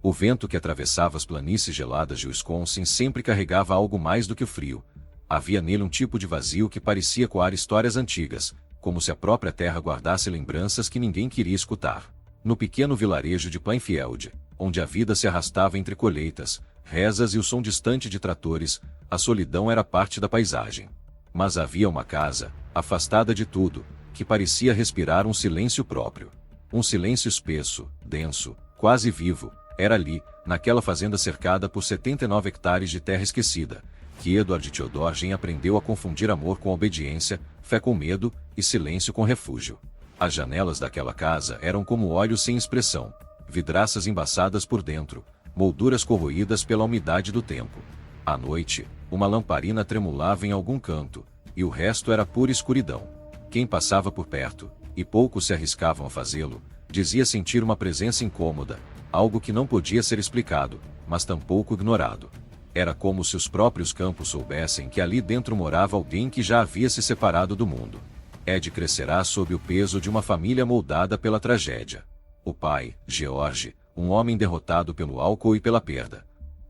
O vento que atravessava as planícies geladas de Wisconsin sempre carregava algo mais do que o frio. Havia nele um tipo de vazio que parecia ecoar histórias antigas, como se a própria terra guardasse lembranças que ninguém queria escutar. No pequeno vilarejo de Plainfield, onde a vida se arrastava entre colheitas, rezas e o som distante de tratores, a solidão era parte da paisagem. Mas havia uma casa, afastada de tudo, que parecia respirar um silêncio próprio. Um silêncio espesso, denso, quase vivo. Era ali, naquela fazenda cercada por 79 hectares de terra esquecida, que Edward Theodoren aprendeu a confundir amor com obediência, fé com medo e silêncio com refúgio. As janelas daquela casa eram como olhos sem expressão, vidraças embaçadas por dentro, molduras corroídas pela umidade do tempo. À noite, uma lamparina tremulava em algum canto, e o resto era pura escuridão. Quem passava por perto, e poucos se arriscavam a fazê-lo, dizia sentir uma presença incômoda, algo que não podia ser explicado, mas tampouco ignorado. Era como se os próprios campos soubessem que ali dentro morava alguém que já havia se separado do mundo. Ed crescerá sob o peso de uma família moldada pela tragédia. O pai, George, um homem derrotado pelo álcool e pela perda.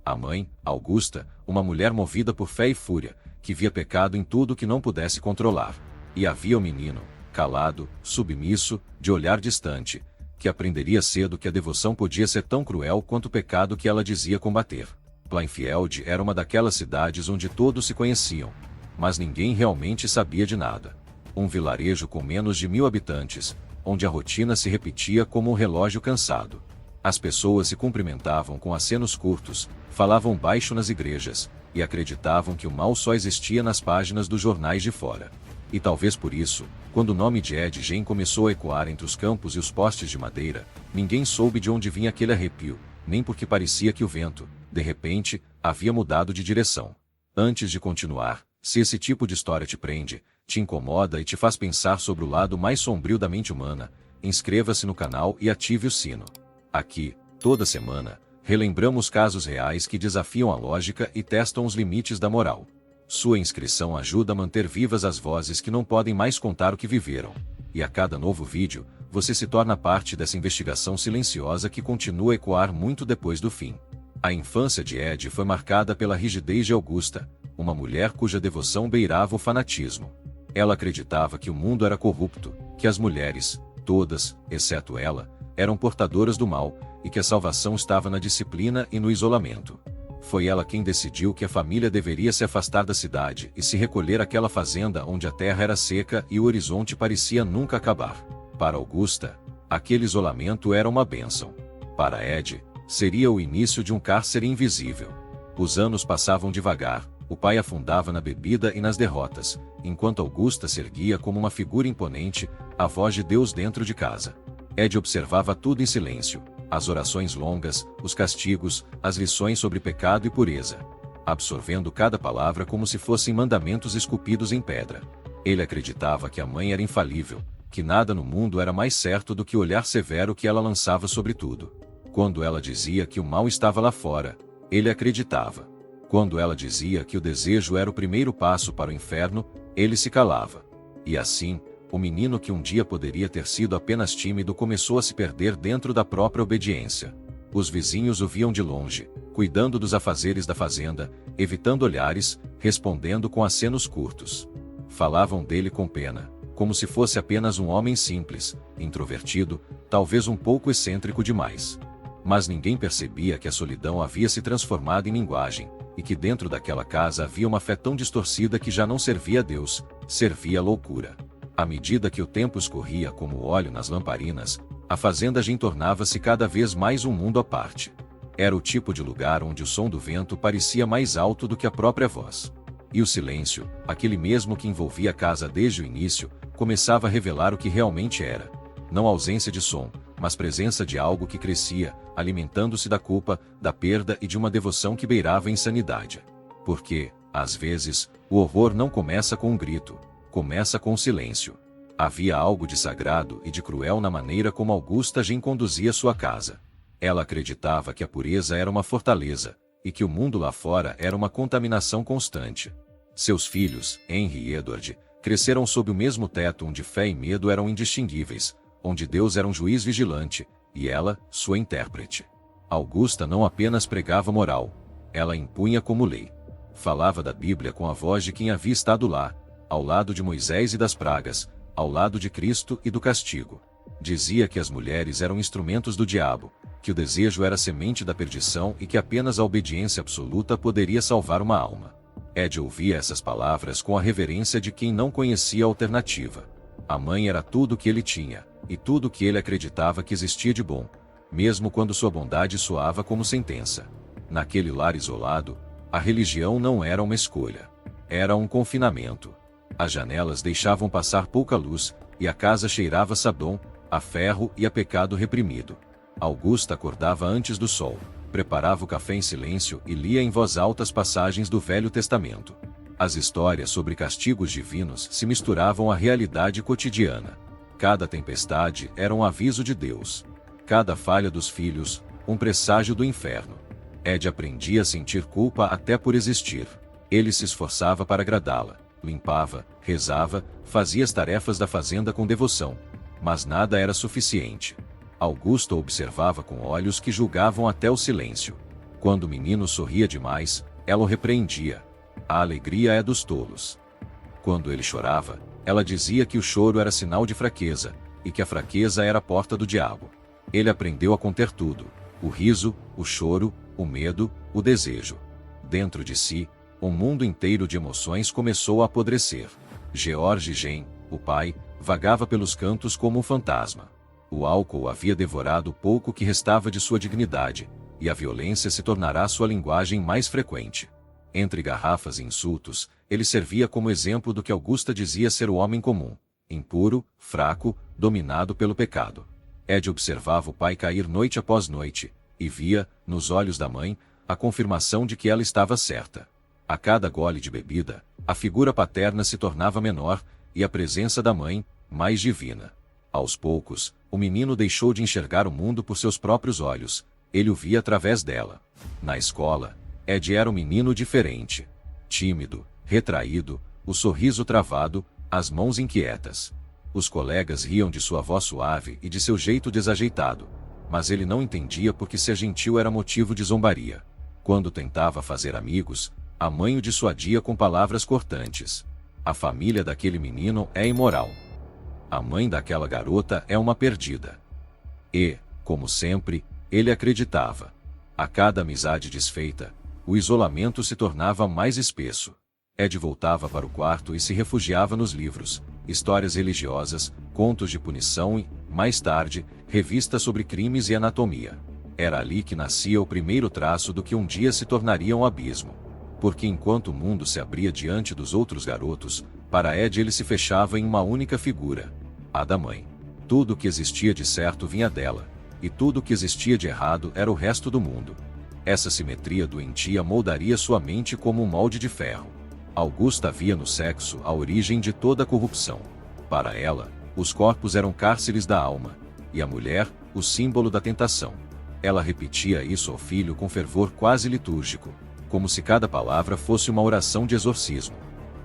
A mãe, Augusta, uma mulher movida por fé e fúria, que via pecado em tudo que não pudesse controlar. E havia o menino, calado, submisso, de olhar distante, que aprenderia cedo que a devoção podia ser tão cruel quanto o pecado que ela dizia combater. Plainfield era uma daquelas cidades onde todos se conheciam, mas ninguém realmente sabia de nada. Um vilarejo com menos de 1000 habitantes, onde a rotina se repetia como um relógio cansado. As pessoas se cumprimentavam com acenos curtos, falavam baixo nas igrejas, e acreditavam que o mal só existia nas páginas dos jornais de fora. E talvez por isso, quando o nome de Ed Gein começou a ecoar entre os campos e os postes de madeira, ninguém soube de onde vinha aquele arrepio, nem porque parecia que o vento, de repente, havia mudado de direção. Antes de continuar, se esse tipo de história te prende, te incomoda e te faz pensar sobre o lado mais sombrio da mente humana, inscreva-se no canal e ative o sino. Aqui, toda semana, relembramos casos reais que desafiam a lógica e testam os limites da moral. Sua inscrição ajuda a manter vivas as vozes que não podem mais contar o que viveram. E a cada novo vídeo, você se torna parte dessa investigação silenciosa que continua a ecoar muito depois do fim. A infância de Ed foi marcada pela rigidez de Augusta, uma mulher cuja devoção beirava o fanatismo. Ela acreditava que o mundo era corrupto, que as mulheres, todas, exceto ela, eram portadoras do mal, e que a salvação estava na disciplina e no isolamento. Foi ela quem decidiu que a família deveria se afastar da cidade e se recolher àquela fazenda onde a terra era seca e o horizonte parecia nunca acabar. Para Augusta, aquele isolamento era uma bênção. Para Ed, seria o início de um cárcere invisível. Os anos passavam devagar, o pai afundava na bebida e nas derrotas, enquanto Augusta se erguia como uma figura imponente, a voz de Deus dentro de casa. Ed observava tudo em silêncio. As orações longas, os castigos, as lições sobre pecado e pureza, absorvendo cada palavra como se fossem mandamentos esculpidos em pedra. Ele acreditava que a mãe era infalível, que nada no mundo era mais certo do que o olhar severo que ela lançava sobre tudo. Quando ela dizia que o mal estava lá fora, ele acreditava. Quando ela dizia que o desejo era o primeiro passo para o inferno, ele se calava. E assim, o menino que um dia poderia ter sido apenas tímido começou a se perder dentro da própria obediência. Os vizinhos o viam de longe, cuidando dos afazeres da fazenda, evitando olhares, respondendo com acenos curtos. Falavam dele com pena, como se fosse apenas um homem simples, introvertido, talvez um pouco excêntrico demais. Mas ninguém percebia que a solidão havia se transformado em linguagem, e que dentro daquela casa havia uma fé tão distorcida que já não servia a Deus, servia a loucura. À medida que o tempo escorria como óleo nas lamparinas, a fazenda Gein tornava-se cada vez mais um mundo à parte. Era o tipo de lugar onde o som do vento parecia mais alto do que a própria voz. E o silêncio, aquele mesmo que envolvia a casa desde o início, começava a revelar o que realmente era. Não ausência de som, mas presença de algo que crescia, alimentando-se da culpa, da perda e de uma devoção que beirava a insanidade. Porque, às vezes, o horror não começa com um grito. Começa com o silêncio. Havia algo de sagrado e de cruel na maneira como Augusta Gein conduzia sua casa. Ela acreditava que a pureza era uma fortaleza, e que o mundo lá fora era uma contaminação constante. Seus filhos, Henry e Edward, cresceram sob o mesmo teto onde fé e medo eram indistinguíveis, onde Deus era um juiz vigilante, e ela, sua intérprete. Augusta não apenas pregava moral, ela impunha como lei. Falava da Bíblia com a voz de quem havia estado lá, ao lado de Moisés e das pragas, ao lado de Cristo e do castigo. Dizia que as mulheres eram instrumentos do diabo, que o desejo era a semente da perdição e que apenas a obediência absoluta poderia salvar uma alma. Ed ouvia essas palavras com a reverência de quem não conhecia a alternativa. A mãe era tudo o que ele tinha, e tudo o que ele acreditava que existia de bom, mesmo quando sua bondade soava como sentença. Naquele lar isolado, a religião não era uma escolha. Era um confinamento. As janelas deixavam passar pouca luz, e a casa cheirava a sabão, a ferro e a pecado reprimido. Augusta acordava antes do sol, preparava o café em silêncio e lia em voz alta as passagens do Velho Testamento. As histórias sobre castigos divinos se misturavam à realidade cotidiana. Cada tempestade era um aviso de Deus. Cada falha dos filhos, um presságio do inferno. Ed aprendia a sentir culpa até por existir. Ele se esforçava para agradá-la, limpava, rezava, fazia as tarefas da fazenda com devoção. Mas nada era suficiente. Augusta observava com olhos que julgavam até o silêncio. Quando o menino sorria demais, ela o repreendia. A alegria é dos tolos. Quando ele chorava, ela dizia que o choro era sinal de fraqueza, e que a fraqueza era a porta do diabo. Ele aprendeu a conter tudo: o riso, o choro, o medo, o desejo. Dentro de si, um mundo inteiro de emoções começou a apodrecer. George Gen, o pai, vagava pelos cantos como um fantasma. O álcool havia devorado o pouco que restava de sua dignidade, e a violência se tornará sua linguagem mais frequente. Entre garrafas e insultos, ele servia como exemplo do que Augusta dizia ser o homem comum: impuro, fraco, dominado pelo pecado. Ed observava o pai cair noite após noite, e via, nos olhos da mãe, a confirmação de que ela estava certa. A cada gole de bebida, a figura paterna se tornava menor, e a presença da mãe, mais divina. Aos poucos, o menino deixou de enxergar o mundo por seus próprios olhos, ele o via através dela. Na escola, Ed era um menino diferente. Tímido, retraído, o sorriso travado, as mãos inquietas. Os colegas riam de sua voz suave e de seu jeito desajeitado, mas ele não entendia porque ser gentil era motivo de zombaria. Quando tentava fazer amigos, a mãe o dissuadia com palavras cortantes. A família daquele menino é imoral. A mãe daquela garota é uma perdida. E, como sempre, ele acreditava. A cada amizade desfeita, o isolamento se tornava mais espesso. Ed voltava para o quarto e se refugiava nos livros, histórias religiosas, contos de punição e, mais tarde, revistas sobre crimes e anatomia. Era ali que nascia o primeiro traço do que um dia se tornaria um abismo. Porque enquanto o mundo se abria diante dos outros garotos, para Ed ele se fechava em uma única figura: a da mãe. Tudo o que existia de certo vinha dela, e tudo o que existia de errado era o resto do mundo. Essa simetria doentia moldaria sua mente como um molde de ferro. Augusta via no sexo a origem de toda a corrupção. Para ela, os corpos eram cárceres da alma, e a mulher, o símbolo da tentação. Ela repetia isso ao filho com fervor quase litúrgico, como se cada palavra fosse uma oração de exorcismo.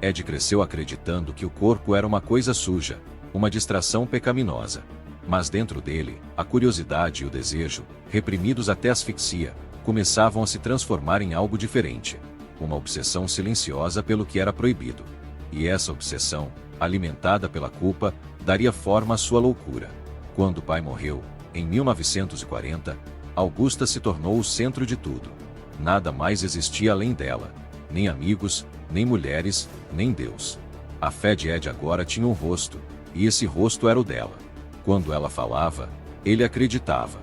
Ed cresceu acreditando que o corpo era uma coisa suja, uma distração pecaminosa. Mas dentro dele, a curiosidade e o desejo, reprimidos até asfixia, começavam a se transformar em algo diferente. Uma obsessão silenciosa pelo que era proibido. E essa obsessão, alimentada pela culpa, daria forma à sua loucura. Quando o pai morreu, em 1940, Augusta se tornou o centro de tudo. Nada mais existia além dela. Nem amigos, nem mulheres, nem Deus. A fé de Ed agora tinha um rosto, e esse rosto era o dela. Quando ela falava, ele acreditava.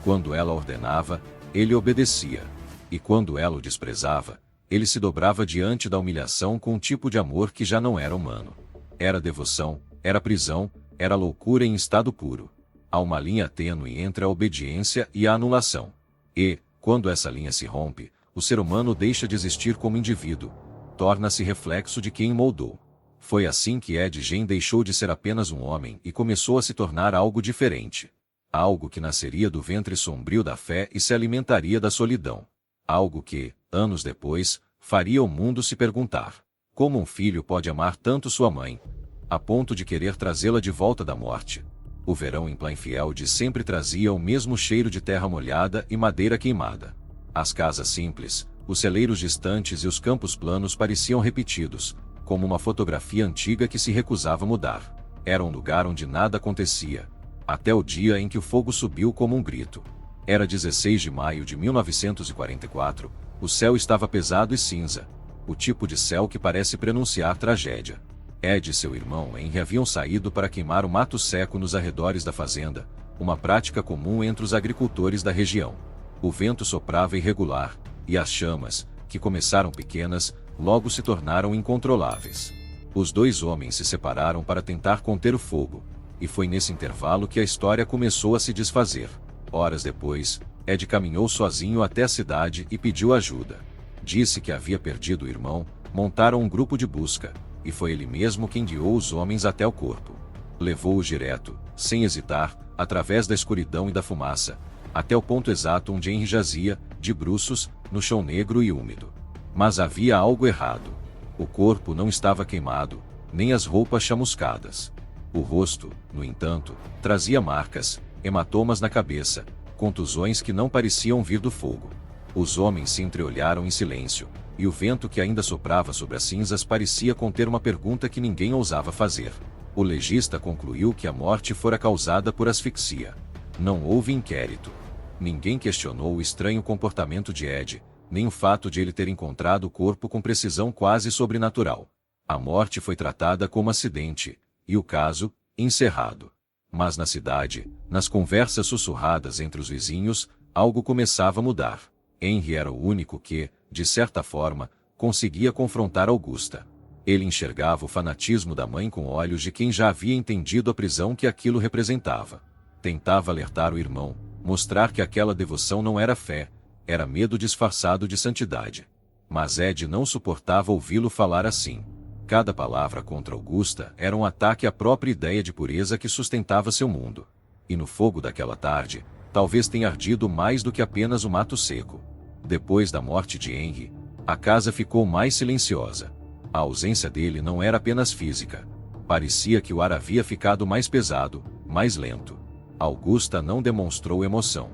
Quando ela ordenava, ele obedecia. E quando ela o desprezava, ele se dobrava diante da humilhação com um tipo de amor que já não era humano. Era devoção, era prisão, era loucura em estado puro. Há uma linha tênue entre a obediência e a anulação. E, quando essa linha se rompe, o ser humano deixa de existir como indivíduo, torna-se reflexo de quem o moldou. Foi assim que Ed Gen deixou de ser apenas um homem e começou a se tornar algo diferente. Algo que nasceria do ventre sombrio da fé e se alimentaria da solidão. Algo que, anos depois, faria o mundo se perguntar: como um filho pode amar tanto sua mãe, a ponto de querer trazê-la de volta da morte? O verão em Plainfield sempre trazia o mesmo cheiro de terra molhada e madeira queimada. As casas simples, os celeiros distantes e os campos planos pareciam repetidos, como uma fotografia antiga que se recusava a mudar. Era um lugar onde nada acontecia, até o dia em que o fogo subiu como um grito. Era 16 de maio de 1944, o céu estava pesado e cinza, o tipo de céu que parece prenunciar tragédia. Ed e seu irmão Henry haviam saído para queimar o mato seco nos arredores da fazenda, uma prática comum entre os agricultores da região. O vento soprava irregular, e as chamas, que começaram pequenas, logo se tornaram incontroláveis. Os dois homens se separaram para tentar conter o fogo, e foi nesse intervalo que a história começou a se desfazer. Horas depois, Ed caminhou sozinho até a cidade e pediu ajuda. Disse que havia perdido o irmão, montaram um grupo de busca, e foi ele mesmo quem guiou os homens até o corpo. Levou-os direto, sem hesitar, através da escuridão e da fumaça, até o ponto exato onde Henry jazia, de bruços, no chão negro e úmido. Mas havia algo errado. O corpo não estava queimado, nem as roupas chamuscadas. O rosto, no entanto, trazia marcas, hematomas na cabeça, contusões que não pareciam vir do fogo. Os homens se entreolharam em silêncio, e o vento que ainda soprava sobre as cinzas parecia conter uma pergunta que ninguém ousava fazer. O legista concluiu que a morte fora causada por asfixia. Não houve inquérito. Ninguém questionou o estranho comportamento de Ed, nem o fato de ele ter encontrado o corpo com precisão quase sobrenatural. A morte foi tratada como acidente, e o caso, encerrado. Mas na cidade, nas conversas sussurradas entre os vizinhos, algo começava a mudar. Henry era o único que, de certa forma, conseguia confrontar Augusta. Ele enxergava o fanatismo da mãe com olhos de quem já havia entendido a prisão que aquilo representava. Tentava alertar o irmão, mostrar que aquela devoção não era fé, era medo disfarçado de santidade. Mas Ed não suportava ouvi-lo falar assim. Cada palavra contra Augusta era um ataque à própria ideia de pureza que sustentava seu mundo. E no fogo daquela tarde, talvez tenha ardido mais do que apenas o mato seco. Depois da morte de Henry, a casa ficou mais silenciosa. A ausência dele não era apenas física. Parecia que o ar havia ficado mais pesado, mais lento. Augusta não demonstrou emoção.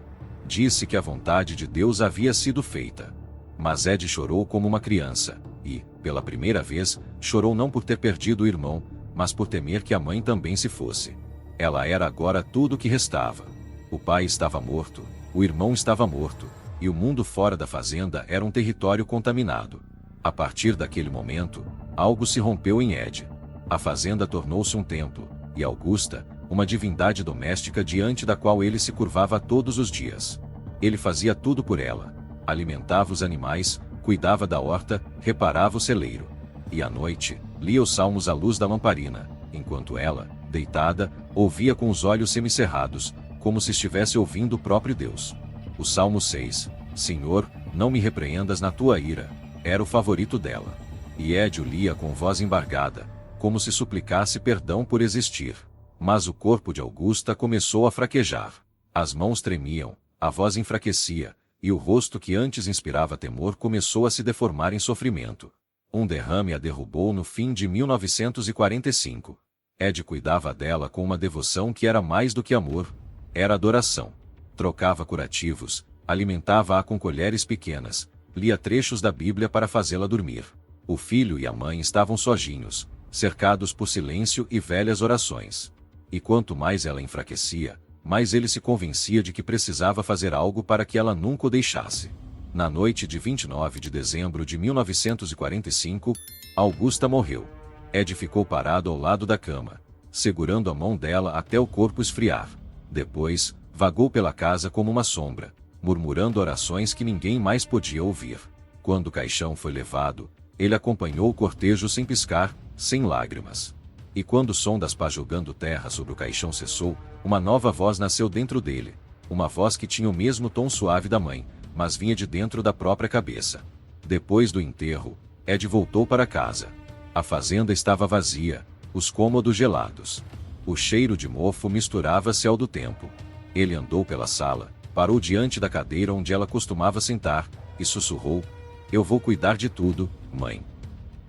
Disse que a vontade de Deus havia sido feita. Mas Ed chorou como uma criança, e, pela primeira vez, chorou não por ter perdido o irmão, mas por temer que a mãe também se fosse. Ela era agora tudo o que restava. O pai estava morto, o irmão estava morto, e o mundo fora da fazenda era um território contaminado. A partir daquele momento, algo se rompeu em Ed. A fazenda tornou-se um templo, e Augusta, uma divindade doméstica diante da qual ele se curvava todos os dias. Ele fazia tudo por ela. Alimentava os animais, cuidava da horta, reparava o celeiro. E à noite, lia os salmos à luz da lamparina, enquanto ela, deitada, ouvia com os olhos semicerrados, como se estivesse ouvindo o próprio Deus. O Salmo 6, Senhor, não me repreendas na tua ira, era o favorito dela. E Ed o lia com voz embargada, como se suplicasse perdão por existir. Mas o corpo de Augusta começou a fraquejar. As mãos tremiam, a voz enfraquecia, e o rosto que antes inspirava temor começou a se deformar em sofrimento. Um derrame a derrubou no fim de 1945. Ed cuidava dela com uma devoção que era mais do que amor, era adoração. Trocava curativos, alimentava-a com colheres pequenas, lia trechos da Bíblia para fazê-la dormir. O filho e a mãe estavam sozinhos, cercados por silêncio e velhas orações. E quanto mais ela enfraquecia, mais ele se convencia de que precisava fazer algo para que ela nunca o deixasse. Na noite de 29 de dezembro de 1945, Augusta morreu. Ed ficou parado ao lado da cama, segurando a mão dela até o corpo esfriar. Depois, vagou pela casa como uma sombra, murmurando orações que ninguém mais podia ouvir. Quando o caixão foi levado, ele acompanhou o cortejo sem piscar, sem lágrimas. E quando o som das pás jogando terra sobre o caixão cessou, uma nova voz nasceu dentro dele, uma voz que tinha o mesmo tom suave da mãe, mas vinha de dentro da própria cabeça. Depois do enterro, Ed voltou para casa. A fazenda estava vazia, os cômodos gelados. O cheiro de mofo misturava-se ao do tempo. Ele andou pela sala, parou diante da cadeira onde ela costumava sentar, e sussurrou: "Eu vou cuidar de tudo, mãe."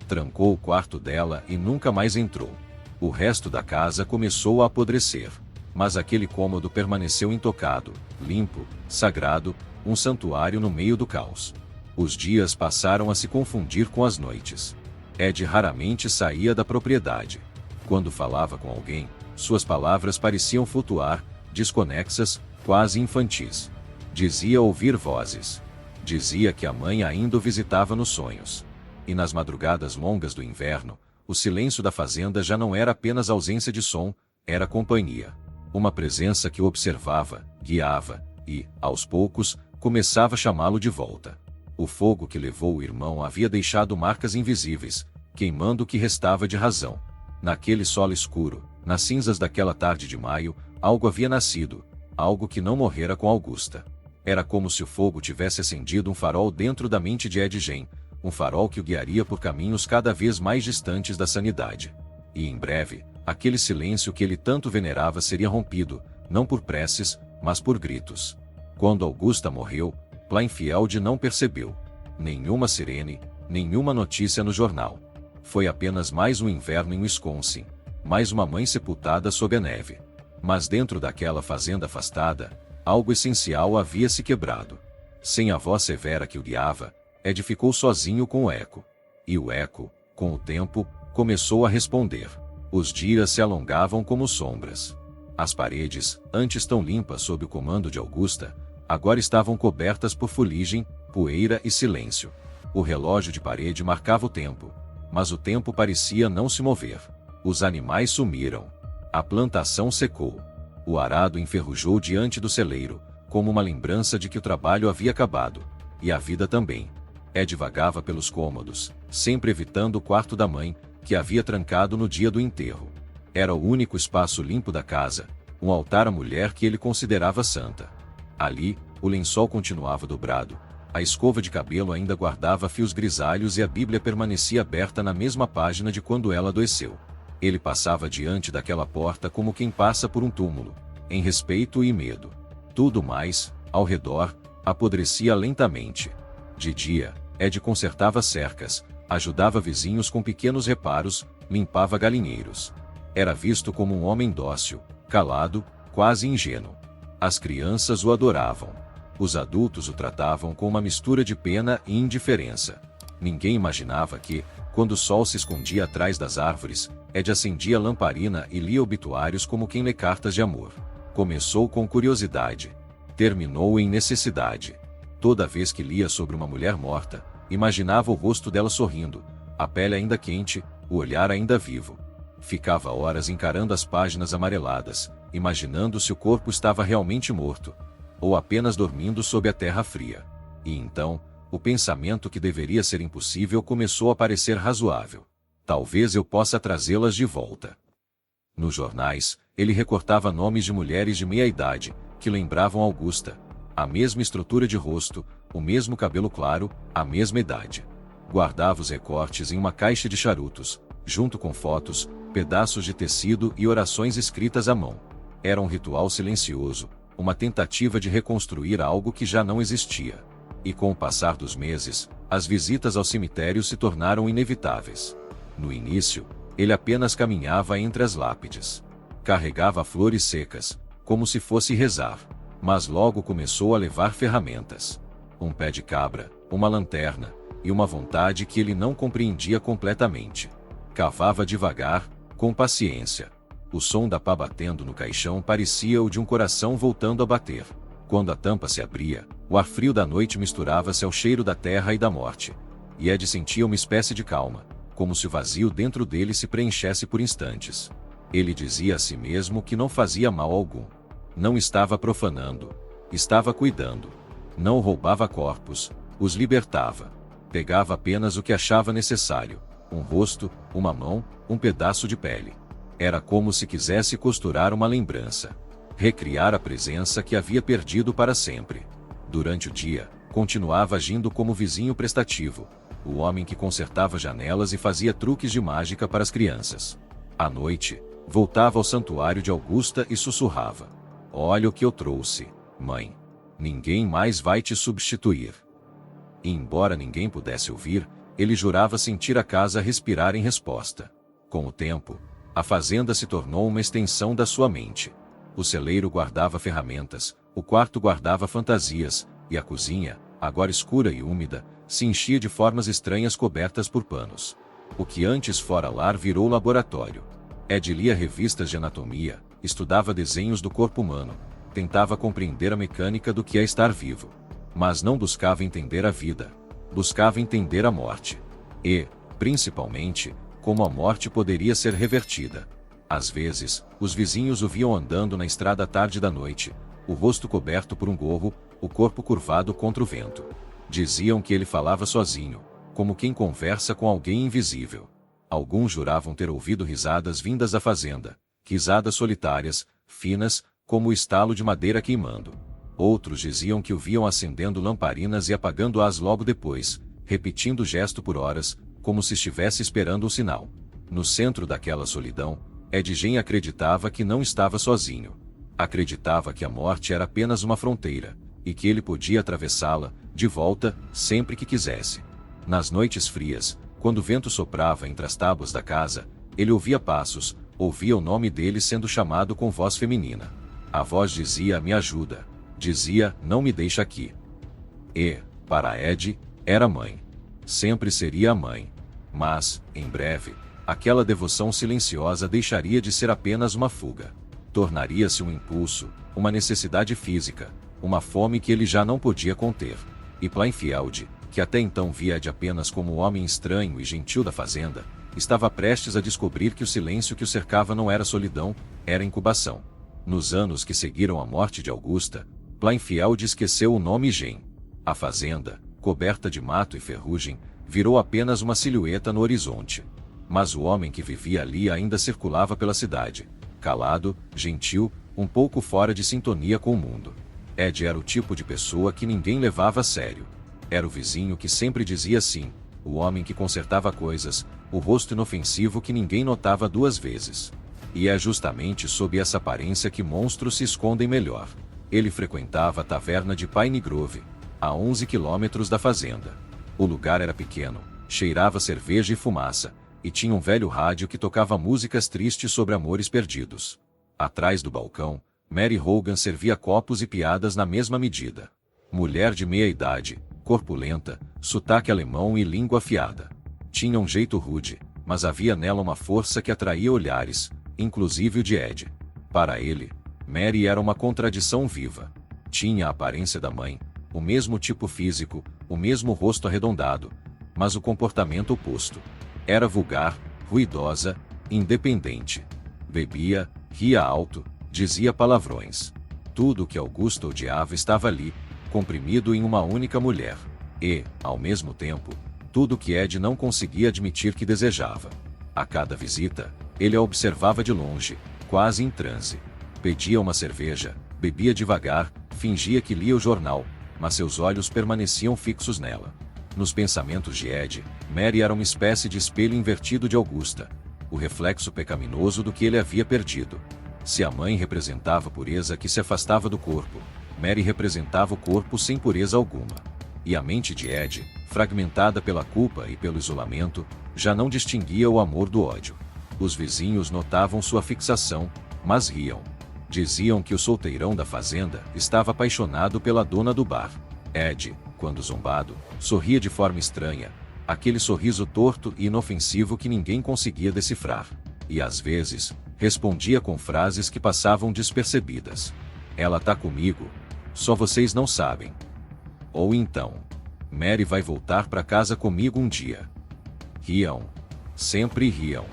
Trancou o quarto dela e nunca mais entrou. O resto da casa começou a apodrecer. Mas aquele cômodo permaneceu intocado, limpo, sagrado, um santuário no meio do caos. Os dias passaram a se confundir com as noites. Ed raramente saía da propriedade. Quando falava com alguém, suas palavras pareciam flutuar, desconexas, quase infantis. Dizia ouvir vozes. Dizia que a mãe ainda o visitava nos sonhos. E nas madrugadas longas do inverno, o silêncio da fazenda já não era apenas ausência de som, era companhia. Uma presença que o observava, guiava, e, aos poucos, começava a chamá-lo de volta. O fogo que levou o irmão havia deixado marcas invisíveis, queimando o que restava de razão. Naquele solo escuro, nas cinzas daquela tarde de maio, algo havia nascido, algo que não morrera com Augusta. Era como se o fogo tivesse acendido um farol dentro da mente de Ed Gein, um farol que o guiaria por caminhos cada vez mais distantes da sanidade. E em breve, aquele silêncio que ele tanto venerava seria rompido, não por preces, mas por gritos. Quando Augusta morreu, Plainfield não percebeu. Nenhuma sirene, nenhuma notícia no jornal. Foi apenas mais um inverno em Wisconsin, mais uma mãe sepultada sob a neve. Mas dentro daquela fazenda afastada, algo essencial havia se quebrado. Sem a voz severa que o guiava, Ed ficou sozinho com o eco. E o eco, com o tempo, começou a responder. Os dias se alongavam como sombras. As paredes, antes tão limpas sob o comando de Augusta, agora estavam cobertas por fuligem, poeira e silêncio. O relógio de parede marcava o tempo, mas o tempo parecia não se mover. Os animais sumiram. A plantação secou. O arado enferrujou diante do celeiro, como uma lembrança de que o trabalho havia acabado. E a vida também. Ed vagava pelos cômodos, sempre evitando o quarto da mãe, que havia trancado no dia do enterro. Era o único espaço limpo da casa, um altar à mulher que ele considerava santa. Ali, o lençol continuava dobrado, a escova de cabelo ainda guardava fios grisalhos e a Bíblia permanecia aberta na mesma página de quando ela adoeceu. Ele passava diante daquela porta como quem passa por um túmulo, em respeito e medo. Tudo mais, ao redor, apodrecia lentamente. De dia, Ed consertava cercas, ajudava vizinhos com pequenos reparos, limpava galinheiros. Era visto como um homem dócil, calado, quase ingênuo. As crianças o adoravam. Os adultos o tratavam com uma mistura de pena e indiferença. Ninguém imaginava que, quando o sol se escondia atrás das árvores, Ed acendia a lamparina e lia obituários como quem lê cartas de amor. Começou com curiosidade. Terminou em necessidade. Toda vez que lia sobre uma mulher morta, imaginava o rosto dela sorrindo, a pele ainda quente, o olhar ainda vivo. Ficava horas encarando as páginas amareladas, imaginando se o corpo estava realmente morto, ou apenas dormindo sob a terra fria. E então, o pensamento que deveria ser impossível começou a parecer razoável. Talvez eu possa trazê-las de volta. Nos jornais, ele recortava nomes de mulheres de meia-idade, que lembravam Augusta. A mesma estrutura de rosto, o mesmo cabelo claro, a mesma idade. Guardava os recortes em uma caixa de charutos, junto com fotos, pedaços de tecido e orações escritas à mão. Era um ritual silencioso, uma tentativa de reconstruir algo que já não existia. E com o passar dos meses, as visitas ao cemitério se tornaram inevitáveis. No início, ele apenas caminhava entre as lápides. Carregava flores secas, como se fosse rezar. Mas logo começou a levar ferramentas. Um pé de cabra, uma lanterna, e uma vontade que ele não compreendia completamente. Cavava devagar, com paciência. O som da pá batendo no caixão parecia o de um coração voltando a bater. Quando a tampa se abria, o ar frio da noite misturava-se ao cheiro da terra e da morte. E Ed sentia uma espécie de calma, como se o vazio dentro dele se preenchesse por instantes. Ele dizia a si mesmo que não fazia mal algum. Não estava profanando. Estava cuidando. Não roubava corpos. Os libertava. Pegava apenas o que achava necessário. Um rosto, uma mão, um pedaço de pele. Era como se quisesse costurar uma lembrança. Recriar a presença que havia perdido para sempre. Durante o dia, continuava agindo como vizinho prestativo. O homem que consertava janelas e fazia truques de mágica para as crianças. À noite, voltava ao santuário de Augusta e sussurrava: "Olha o que eu trouxe, mãe. Ninguém mais vai te substituir." E embora ninguém pudesse ouvir, ele jurava sentir a casa respirar em resposta. Com o tempo, a fazenda se tornou uma extensão da sua mente. O celeiro guardava ferramentas, o quarto guardava fantasias, e a cozinha, agora escura e úmida, se enchia de formas estranhas cobertas por panos. O que antes fora lar virou laboratório. Ed lia revistas de anatomia, estudava desenhos do corpo humano, tentava compreender a mecânica do que é estar vivo. Mas não buscava entender a vida. Buscava entender a morte. E, principalmente, como a morte poderia ser revertida. Às vezes, os vizinhos o viam andando na estrada à tarde da noite, o rosto coberto por um gorro, o corpo curvado contra o vento. Diziam que ele falava sozinho, como quem conversa com alguém invisível. Alguns juravam ter ouvido risadas vindas da fazenda, risadas solitárias, finas, como o estalo de madeira queimando. Outros diziam que o viam acendendo lamparinas e apagando-as logo depois, repetindo o gesto por horas, como se estivesse esperando um sinal. No centro daquela solidão, Ed Gein acreditava que não estava sozinho. Acreditava que a morte era apenas uma fronteira, e que ele podia atravessá-la, de volta, sempre que quisesse. Nas noites frias, quando o vento soprava entre as tábuas da casa, ele ouvia passos, ouvia o nome dele sendo chamado com voz feminina. A voz dizia: "Me ajuda." Dizia: "Não me deixa aqui." E, para Ed, era a mãe. Sempre seria a mãe. Mas, em breve, aquela devoção silenciosa deixaria de ser apenas uma fuga. Tornaria-se um impulso, uma necessidade física, uma fome que ele já não podia conter. E Plainfield, que até então via Ed apenas como o homem estranho e gentil da fazenda, estava prestes a descobrir que o silêncio que o cercava não era solidão, era incubação. Nos anos que seguiram a morte de Augusta, Plainfield esqueceu o nome Gein. A fazenda, coberta de mato e ferrugem, virou apenas uma silhueta no horizonte. Mas o homem que vivia ali ainda circulava pela cidade, calado, gentil, um pouco fora de sintonia com o mundo. Ed era o tipo de pessoa que ninguém levava a sério. Era o vizinho que sempre dizia sim, o homem que consertava coisas, o rosto inofensivo que ninguém notava duas vezes. E é justamente sob essa aparência que monstros se escondem melhor. Ele frequentava a taverna de Pine Grove, a 11 quilômetros da fazenda. O lugar era pequeno, cheirava cerveja e fumaça, e tinha um velho rádio que tocava músicas tristes sobre amores perdidos. Atrás do balcão, Mary Hogan servia copos e piadas na mesma medida. Mulher de meia idade, corpulenta, sotaque alemão e língua afiada. Tinha um jeito rude, mas havia nela uma força que atraía olhares, inclusive o de Ed. Para ele, Mary era uma contradição viva. Tinha a aparência da mãe, o mesmo tipo físico, o mesmo rosto arredondado, mas o comportamento oposto. Era vulgar, ruidosa, independente. Bebia, ria alto, dizia palavrões. Tudo o que Augusta odiava estava ali, comprimido em uma única mulher. E, ao mesmo tempo, tudo o que Ed não conseguia admitir que desejava. A cada visita, ele a observava de longe, quase em transe. Pedia uma cerveja, bebia devagar, fingia que lia o jornal, mas seus olhos permaneciam fixos nela. Nos pensamentos de Ed, Mary era uma espécie de espelho invertido de Augusta, o reflexo pecaminoso do que ele havia perdido. Se a mãe representava a pureza que se afastava do corpo, Mary representava o corpo sem pureza alguma. E a mente de Ed, fragmentada pela culpa e pelo isolamento, já não distinguia o amor do ódio. Os vizinhos notavam sua fixação, mas riam. Diziam que o solteirão da fazenda estava apaixonado pela dona do bar. Ed, quando zombado, sorria de forma estranha, aquele sorriso torto e inofensivo que ninguém conseguia decifrar. E às vezes, respondia com frases que passavam despercebidas. "Ela tá comigo. Só vocês não sabem." Ou então, "Mary vai voltar para casa comigo um dia." Riam. Sempre riam.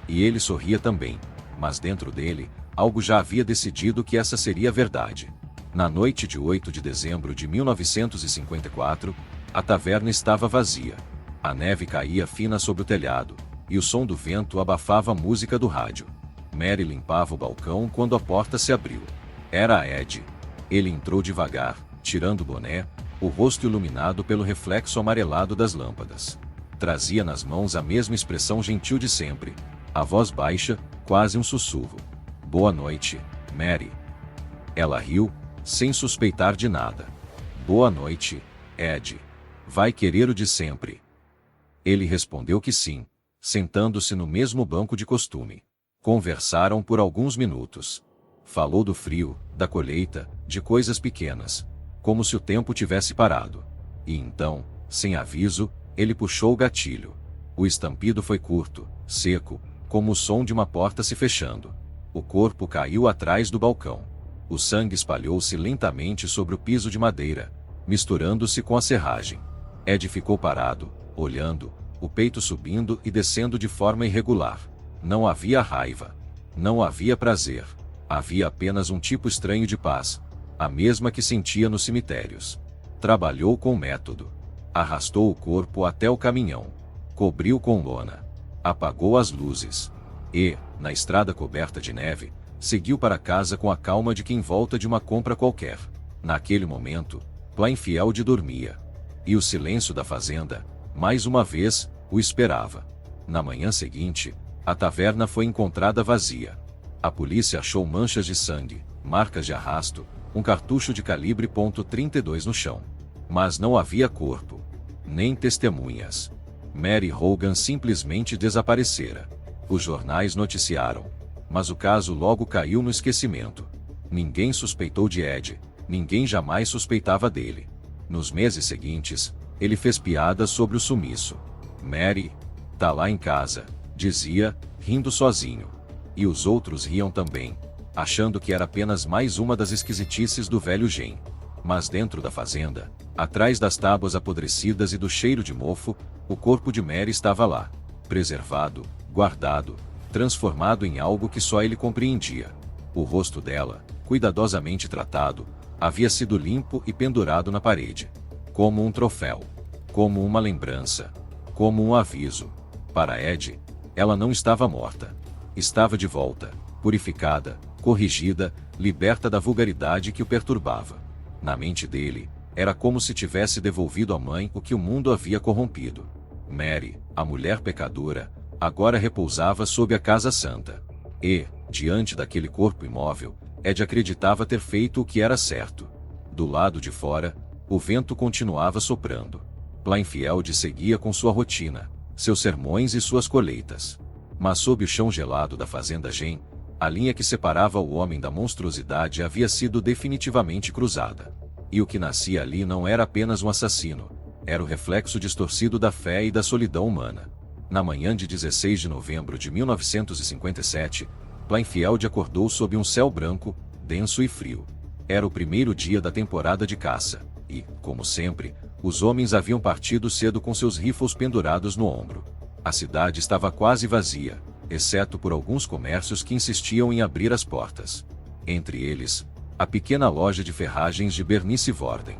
E ele sorria também, mas dentro dele, algo já havia decidido que essa seria a verdade. Na noite de 8 de dezembro de 1954, a taverna estava vazia. A neve caía fina sobre o telhado, e o som do vento abafava a música do rádio. Mary limpava o balcão quando a porta se abriu. Era Ed. Ele entrou devagar, tirando o boné, o rosto iluminado pelo reflexo amarelado das lâmpadas. Trazia nas mãos a mesma expressão gentil de sempre, a voz baixa, quase um sussurro. "Boa noite, Mary." Ela riu, sem suspeitar de nada. "Boa noite, Ed. Vai querer o de sempre?" Ele respondeu que sim, sentando-se no mesmo banco de costume. Conversaram por alguns minutos. Falou do frio, da colheita, de coisas pequenas, como se o tempo tivesse parado. E então, sem aviso, ele puxou o gatilho. O estampido foi curto, seco, como o som de uma porta se fechando. O corpo caiu atrás do balcão. O sangue espalhou-se lentamente sobre o piso de madeira, misturando-se com a serragem. Ed ficou parado, olhando, o peito subindo e descendo de forma irregular. Não havia raiva. Não havia prazer. Havia apenas um tipo estranho de paz, a mesma que sentia nos cemitérios. Trabalhou com método. Arrastou o corpo até o caminhão. Cobriu com lona. Apagou as luzes. E, na estrada coberta de neve, seguiu para casa com a calma de quem volta de uma compra qualquer. Naquele momento, Plainfield dormia. E o silêncio da fazenda, mais uma vez, o esperava. Na manhã seguinte, a taverna foi encontrada vazia. A polícia achou manchas de sangue, marcas de arrasto, um cartucho de calibre .32 no chão. Mas não havia corpo. Nem testemunhas. Mary Hogan simplesmente desaparecera. Os jornais noticiaram. Mas o caso logo caiu no esquecimento. Ninguém suspeitou de Ed. Ninguém jamais suspeitava dele. Nos meses seguintes, ele fez piadas sobre o sumiço. Mary, tá lá em casa, dizia, rindo sozinho. E os outros riam também, achando que era apenas mais uma das esquisitices do velho Gen. Mas dentro da fazenda, atrás das tábuas apodrecidas e do cheiro de mofo, o corpo de Mary estava lá, preservado, guardado, transformado em algo que só ele compreendia. O rosto dela, cuidadosamente tratado, havia sido limpo e pendurado na parede. Como um troféu. Como uma lembrança. Como um aviso. Para Ed, ela não estava morta. Estava de volta, purificada, corrigida, liberta da vulgaridade que o perturbava. Na mente dele, era como se tivesse devolvido à mãe o que o mundo havia corrompido. Mary, a mulher pecadora, agora repousava sob a casa santa. E, diante daquele corpo imóvel, Ed acreditava ter feito o que era certo. Do lado de fora, o vento continuava soprando. Plainfield seguia com sua rotina, seus sermões e suas colheitas. Mas sob o chão gelado da fazenda Gen, a linha que separava o homem da monstruosidade havia sido definitivamente cruzada. E o que nascia ali não era apenas um assassino, era o reflexo distorcido da fé e da solidão humana. Na manhã de 16 de novembro de 1957, Plainfield acordou sob um céu branco, denso e frio. Era o primeiro dia da temporada de caça, e, como sempre, os homens haviam partido cedo com seus rifles pendurados no ombro. A cidade estava quase vazia, exceto por alguns comércios que insistiam em abrir as portas. Entre eles, a pequena loja de ferragens de Bernice Worden.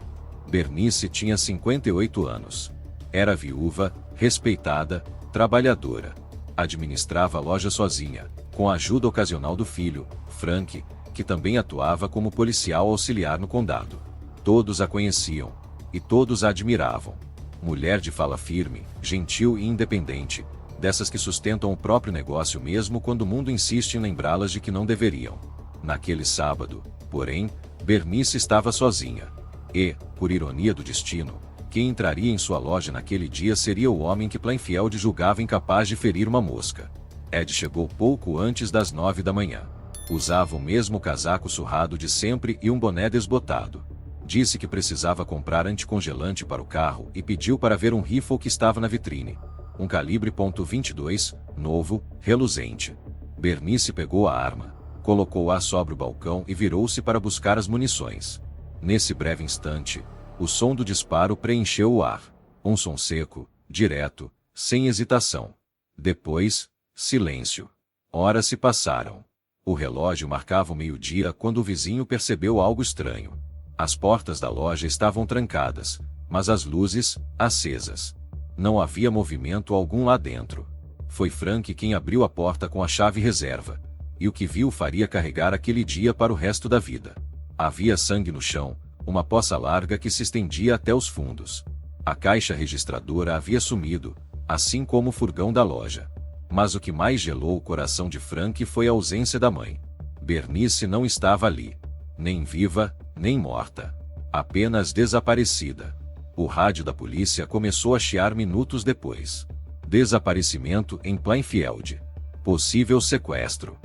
Bernice tinha 58 anos. Era viúva, respeitada, trabalhadora. Administrava a loja sozinha, com a ajuda ocasional do filho, Frank, que também atuava como policial auxiliar no condado. Todos a conheciam, e todos a admiravam. Mulher de fala firme, gentil e independente, dessas que sustentam o próprio negócio mesmo quando o mundo insiste em lembrá-las de que não deveriam. Naquele sábado, porém, Bernice estava sozinha. E, por ironia do destino, quem entraria em sua loja naquele dia seria o homem que Plainfield julgava incapaz de ferir uma mosca. Ed chegou pouco antes das 9 da manhã. Usava o mesmo casaco surrado de sempre e um boné desbotado. Disse que precisava comprar anticongelante para o carro e pediu para ver um rifle que estava na vitrine. Um calibre .22, novo, reluzente. Bernice pegou a arma, colocou-a sobre o balcão e virou-se para buscar as munições. Nesse breve instante, o som do disparo preencheu o ar. Um som seco, direto, sem hesitação. Depois, silêncio. Horas se passaram. O relógio marcava o meio-dia quando o vizinho percebeu algo estranho. As portas da loja estavam trancadas, mas as luzes, acesas. Não havia movimento algum lá dentro. Foi Frank quem abriu a porta com a chave reserva, e o que viu faria carregar aquele dia para o resto da vida. Havia sangue no chão, uma poça larga que se estendia até os fundos. A caixa registradora havia sumido, assim como o furgão da loja. Mas o que mais gelou o coração de Frank foi a ausência da mãe. Bernice não estava ali. Nem viva, nem morta. Apenas desaparecida. O rádio da polícia começou a chiar minutos depois. Desaparecimento em Plainfield. Possível sequestro.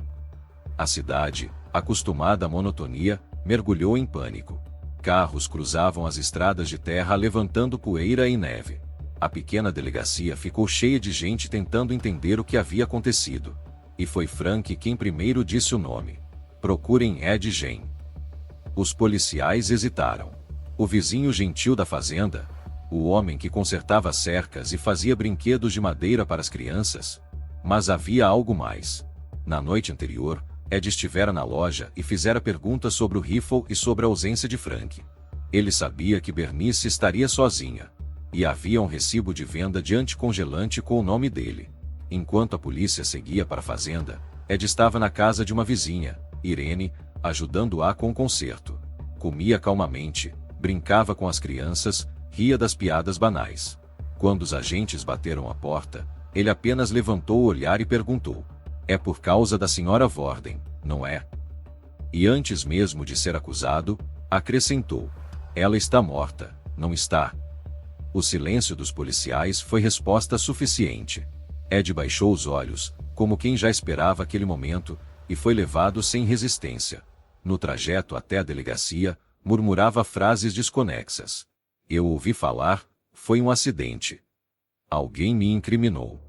A cidade, Acostumada à monotonia, mergulhou em pânico. Carros cruzavam as estradas de terra levantando poeira e neve. A pequena delegacia ficou cheia de gente tentando entender o que havia acontecido. E foi Frank quem primeiro disse o nome. Procurem Ed Gein. Os policiais hesitaram. O vizinho gentil da fazenda? O homem que consertava cercas e fazia brinquedos de madeira para as crianças? Mas havia algo mais. Na noite anterior, Ed estivera na loja e fizera perguntas sobre o rifle e sobre a ausência de Frank. Ele sabia que Bernice estaria sozinha. E havia um recibo de venda de anticongelante com o nome dele. Enquanto a polícia seguia para a fazenda, Ed estava na casa de uma vizinha, Irene, ajudando-a com o conserto. Comia calmamente, brincava com as crianças, ria das piadas banais. Quando os agentes bateram à porta, ele apenas levantou o olhar e perguntou: "É por causa da Sra. Worden, não é?" E antes mesmo de ser acusado, acrescentou: "Ela está morta, não está?" O silêncio dos policiais foi resposta suficiente. Ed baixou os olhos, como quem já esperava aquele momento, e foi levado sem resistência. No trajeto até a delegacia, murmurava frases desconexas. "Eu ouvi falar, foi um acidente. Alguém me incriminou."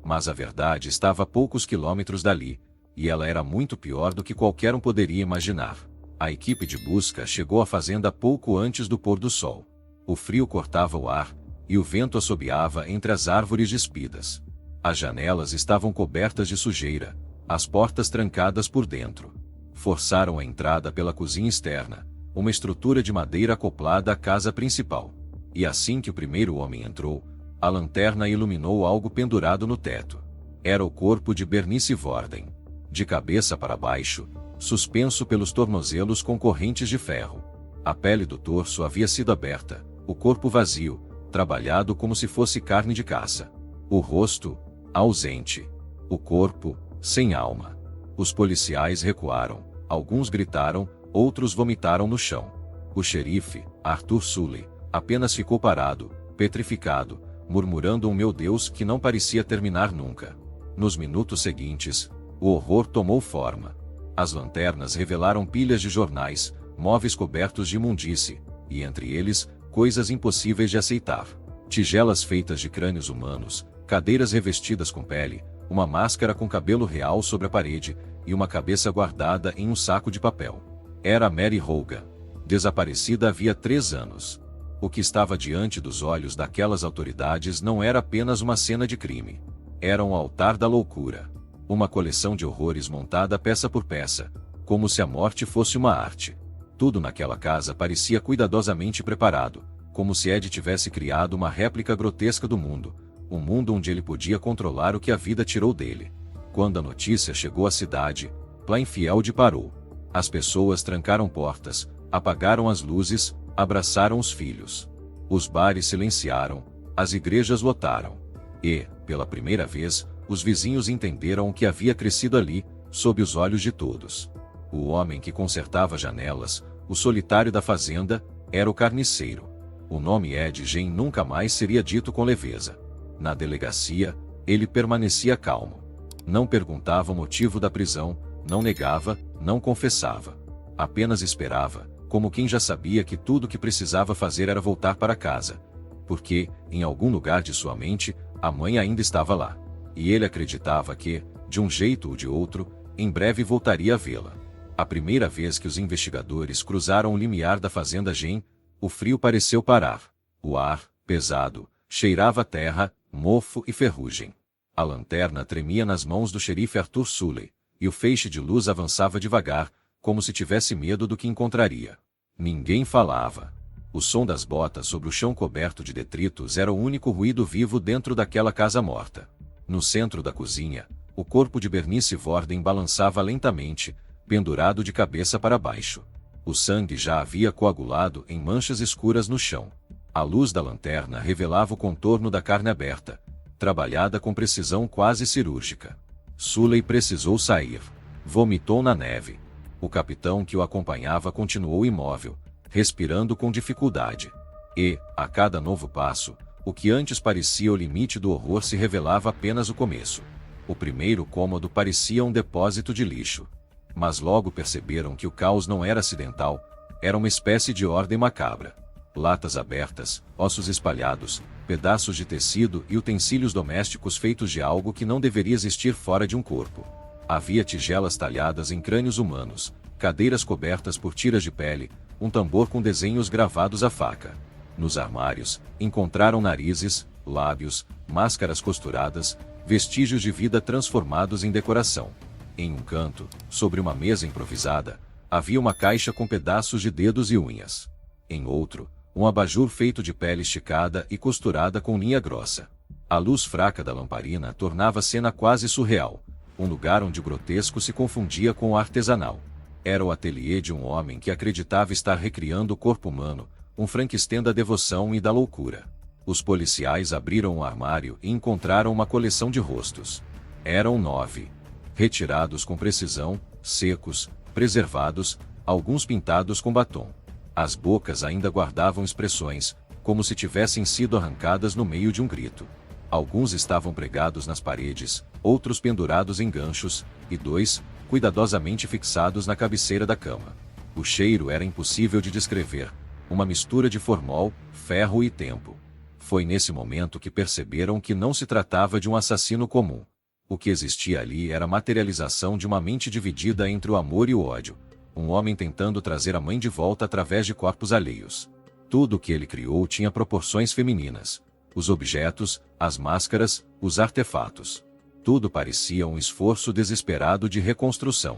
Mas a verdade estava a poucos quilômetros dali, e ela era muito pior do que qualquer um poderia imaginar. A equipe de busca chegou à fazenda pouco antes do pôr do sol. O frio cortava o ar, e o vento assobiava entre as árvores despidas. As janelas estavam cobertas de sujeira, as portas trancadas por dentro. Forçaram a entrada pela cozinha externa, uma estrutura de madeira acoplada à casa principal. E assim que o primeiro homem entrou, a lanterna iluminou algo pendurado no teto. Era o corpo de Bernice Worden. De cabeça para baixo, suspenso pelos tornozelos com correntes de ferro. A pele do torso havia sido aberta, o corpo vazio, trabalhado como se fosse carne de caça. O rosto, ausente. O corpo, sem alma. Os policiais recuaram, alguns gritaram, outros vomitaram no chão. O xerife, Arthur Sully, apenas ficou parado, petrificado, murmurando meu Deus que não parecia terminar nunca. Nos minutos seguintes, o horror tomou forma. As lanternas revelaram pilhas de jornais, móveis cobertos de imundície, e entre eles, coisas impossíveis de aceitar. Tigelas feitas de crânios humanos, cadeiras revestidas com pele, uma máscara com cabelo real sobre a parede, e uma cabeça guardada em um saco de papel. Era Mary Hogan. Desaparecida havia 3 anos. O que estava diante dos olhos daquelas autoridades não era apenas uma cena de crime. Era um altar da loucura. Uma coleção de horrores montada peça por peça, como se a morte fosse uma arte. Tudo naquela casa parecia cuidadosamente preparado, como se Ed tivesse criado uma réplica grotesca do mundo, um mundo onde ele podia controlar o que a vida tirou dele. Quando a notícia chegou à cidade, Plainfield parou. As pessoas trancaram portas, apagaram as luzes, abraçaram os filhos. Os bares silenciaram, as igrejas lotaram. E, pela primeira vez, os vizinhos entenderam o que havia crescido ali, sob os olhos de todos. O homem que consertava janelas, o solitário da fazenda, era o carniceiro. O nome Ed Gein nunca mais seria dito com leveza. Na delegacia, ele permanecia calmo. Não perguntava o motivo da prisão, não negava, não confessava. Apenas esperava, como quem já sabia que tudo o que precisava fazer era voltar para casa. Porque, em algum lugar de sua mente, a mãe ainda estava lá. E ele acreditava que, de um jeito ou de outro, em breve voltaria a vê-la. A primeira vez que os investigadores cruzaram o limiar da fazenda Gein, o frio pareceu parar. O ar, pesado, cheirava a terra, mofo e ferrugem. A lanterna tremia nas mãos do xerife Arthur Sully, e o feixe de luz avançava devagar, como se tivesse medo do que encontraria. Ninguém falava. O som das botas sobre o chão coberto de detritos era o único ruído vivo dentro daquela casa morta. No centro da cozinha, o corpo de Bernice Worden balançava lentamente, pendurado de cabeça para baixo. O sangue já havia coagulado em manchas escuras no chão. A luz da lanterna revelava o contorno da carne aberta, trabalhada com precisão quase cirúrgica. Sully precisou sair. Vomitou na neve. O capitão que o acompanhava continuou imóvel, respirando com dificuldade. E, a cada novo passo, o que antes parecia o limite do horror se revelava apenas o começo. O primeiro cômodo parecia um depósito de lixo. Mas logo perceberam que o caos não era acidental, era uma espécie de ordem macabra. Latas abertas, ossos espalhados, pedaços de tecido e utensílios domésticos feitos de algo que não deveria existir fora de um corpo. Havia tigelas talhadas em crânios humanos, cadeiras cobertas por tiras de pele, um tambor com desenhos gravados à faca. Nos armários, encontraram narizes, lábios, máscaras costuradas, vestígios de vida transformados em decoração. Em um canto, sobre uma mesa improvisada, havia uma caixa com pedaços de dedos e unhas. Em outro, um abajur feito de pele esticada e costurada com linha grossa. A luz fraca da lamparina tornava a cena quase surreal, um lugar onde o grotesco se confundia com o artesanal. Era o ateliê de um homem que acreditava estar recriando o corpo humano, um Frankenstein da devoção e da loucura. Os policiais abriram o armário e encontraram uma coleção de rostos. Eram 9. Retirados com precisão, secos, preservados, alguns pintados com batom. As bocas ainda guardavam expressões, como se tivessem sido arrancadas no meio de um grito. Alguns estavam pregados nas paredes, outros pendurados em ganchos, e 2, cuidadosamente fixados na cabeceira da cama. O cheiro era impossível de descrever, uma mistura de formol, ferro e tempo. Foi nesse momento que perceberam que não se tratava de um assassino comum. O que existia ali era a materialização de uma mente dividida entre o amor e o ódio. Um homem tentando trazer a mãe de volta através de corpos alheios. Tudo o que ele criou tinha proporções femininas. Os objetos, as máscaras, os artefatos. Tudo parecia um esforço desesperado de reconstrução.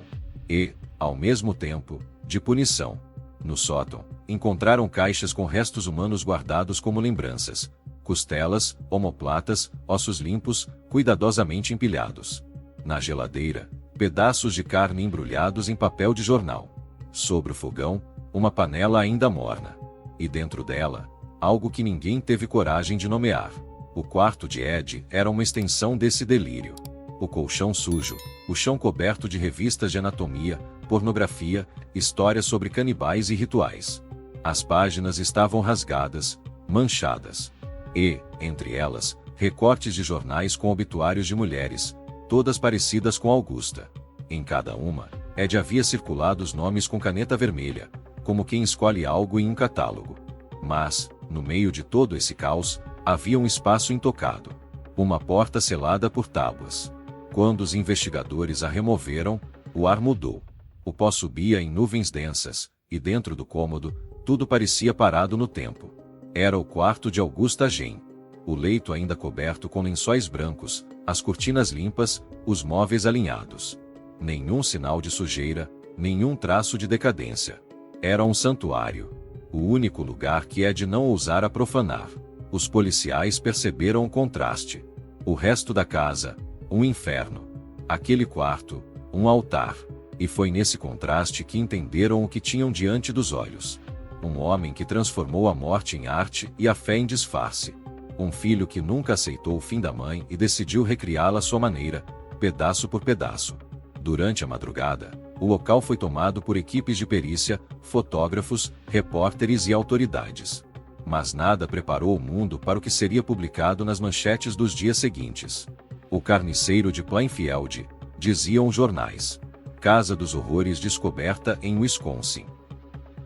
E, ao mesmo tempo, de punição. No sótão, encontraram caixas com restos humanos guardados como lembranças. Costelas, omoplatas, ossos limpos, cuidadosamente empilhados. Na geladeira, pedaços de carne embrulhados em papel de jornal. Sobre o fogão, uma panela ainda morna. E dentro dela, algo que ninguém teve coragem de nomear. O quarto de Ed era uma extensão desse delírio. O colchão sujo, o chão coberto de revistas de anatomia, pornografia, histórias sobre canibais e rituais. As páginas estavam rasgadas, manchadas. E, entre elas, recortes de jornais com obituários de mulheres, todas parecidas com Augusta. Em cada uma, Ed havia circulado os nomes com caneta vermelha, como quem escolhe algo em um catálogo. Mas, no meio de todo esse caos, havia um espaço intocado. Uma porta selada por tábuas. Quando os investigadores a removeram, o ar mudou. O pó subia em nuvens densas, e dentro do cômodo, tudo parecia parado no tempo. Era o quarto de Augusta Jane. O leito ainda coberto com lençóis brancos, as cortinas limpas, os móveis alinhados. Nenhum sinal de sujeira, nenhum traço de decadência. Era um santuário. O único lugar que Ed não ousara profanar. Os policiais perceberam o contraste. O resto da casa, um inferno. Aquele quarto, um altar. E foi nesse contraste que entenderam o que tinham diante dos olhos. Um homem que transformou a morte em arte e a fé em disfarce. Um filho que nunca aceitou o fim da mãe e decidiu recriá-la à sua maneira, pedaço por pedaço. Durante a madrugada, o local foi tomado por equipes de perícia, fotógrafos, repórteres e autoridades. Mas nada preparou o mundo para o que seria publicado nas manchetes dos dias seguintes. O carniceiro de Plainfield, diziam os jornais. Casa dos Horrores descoberta em Wisconsin.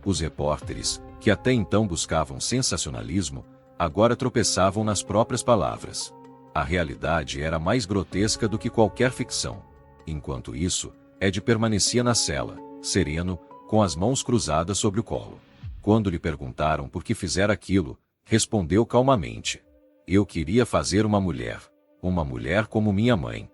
Os repórteres, que até então buscavam sensacionalismo, agora tropeçavam nas próprias palavras. A realidade era mais grotesca do que qualquer ficção. Enquanto isso, Ed permanecia na cela, sereno, com as mãos cruzadas sobre o colo. Quando lhe perguntaram por que fizera aquilo, respondeu calmamente: "Eu queria fazer uma mulher como minha mãe."